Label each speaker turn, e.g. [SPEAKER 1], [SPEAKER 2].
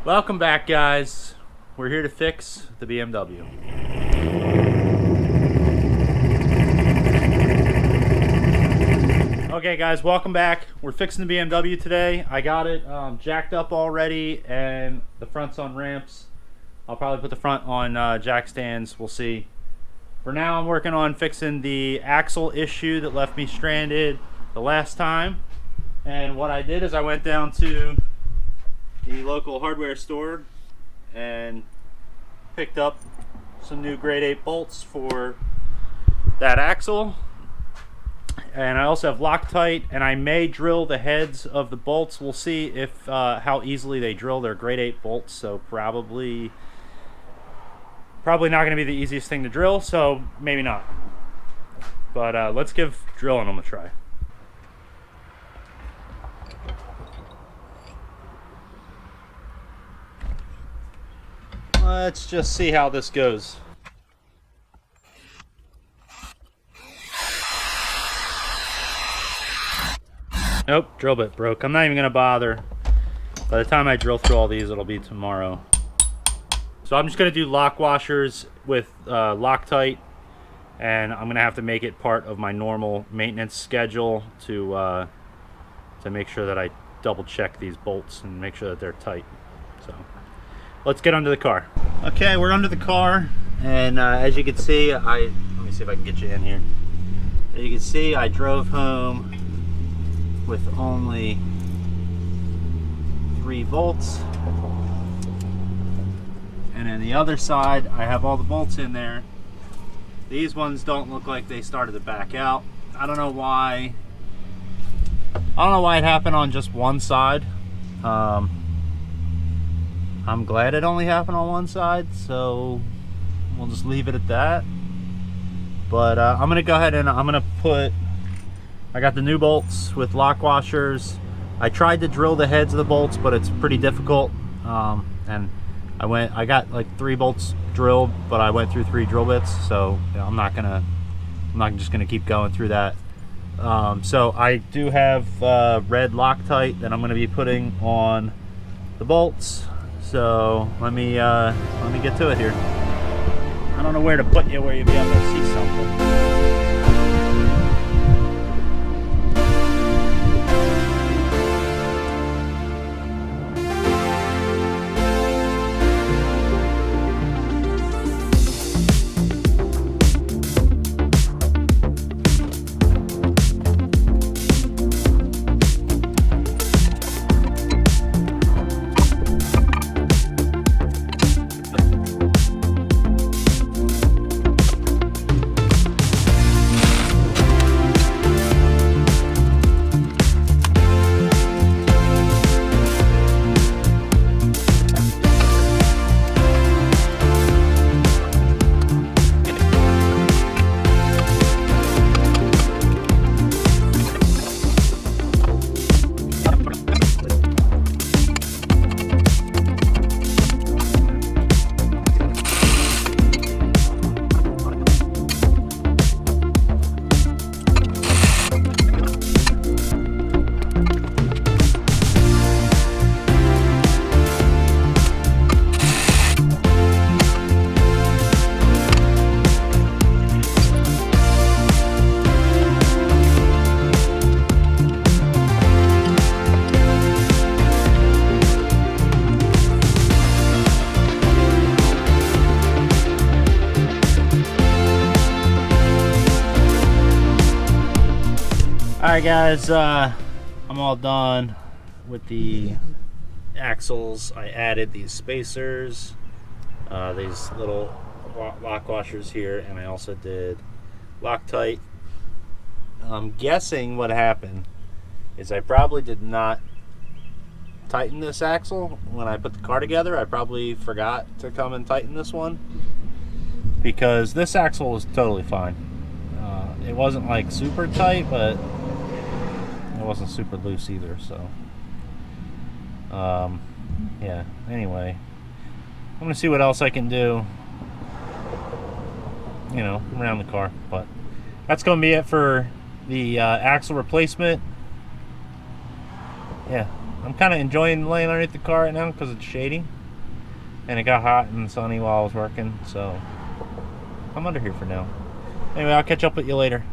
[SPEAKER 1] Welcome back, guys. We're here to fix the BMW. Okay, guys, welcome back. We're fixing the BMW today. I got it jacked up already, and the front's on ramps. I'll probably put the front on jack stands. We'll see. For now, I'm working on fixing the axle issue that left me stranded the last time. And what I did is I went down to the local hardware store and picked up some new grade 8 bolts for that axle. And I also have Loctite, and I may drill the heads of the bolts. We'll see if how easily they drill. They're grade 8 bolts, so probably not going to be the easiest thing to drill, so maybe not. But let's give drilling them a try. Let's just see how this goes. Nope, drill bit broke. I'm not even going to bother. By the time I drill through all these, it'll be tomorrow. So I'm just going to do lock washers with Loctite, and I'm going to have to make it part of my normal maintenance schedule to make sure that I double check these bolts and make sure that they're tight. So let's get under the car. Okay, we're under the car, and as you can see, let me see if I can get you in here. As you can see, I drove home with only 3 bolts, and on the other side I have all the bolts in there. These ones don't look like they started to back out. I don't know why it happened on just one side. I'm glad it only happened on one side, so we'll just leave it at that. But I'm gonna go ahead and I got the new bolts with lock washers. I tried to drill the heads of the bolts, but it's pretty difficult. And I got like 3 bolts drilled, but I went through 3 drill bits, so you know, I'm not just gonna keep going through that. So I do have red Loctite that I'm gonna be putting on the bolts. So let me get to it here. I don't know where to put you where you'll be able to see something. Alright guys, I'm all done with the axles. I added these spacers, these little lock washers here, and I also did Loctite. I'm guessing what happened is I probably did not tighten this axle when I put the car together. I probably forgot to come and tighten this one, because this axle was totally fine. It wasn't like super tight, but it wasn't super loose either, so yeah, anyway, I'm gonna see what else I can do, you know, around the car. But that's gonna be it for the axle replacement. Yeah, I'm kind of enjoying laying underneath the car right now because it's shady. And it got hot and sunny while I was working, so I'm under here for now. Anyway, I'll catch up with you later.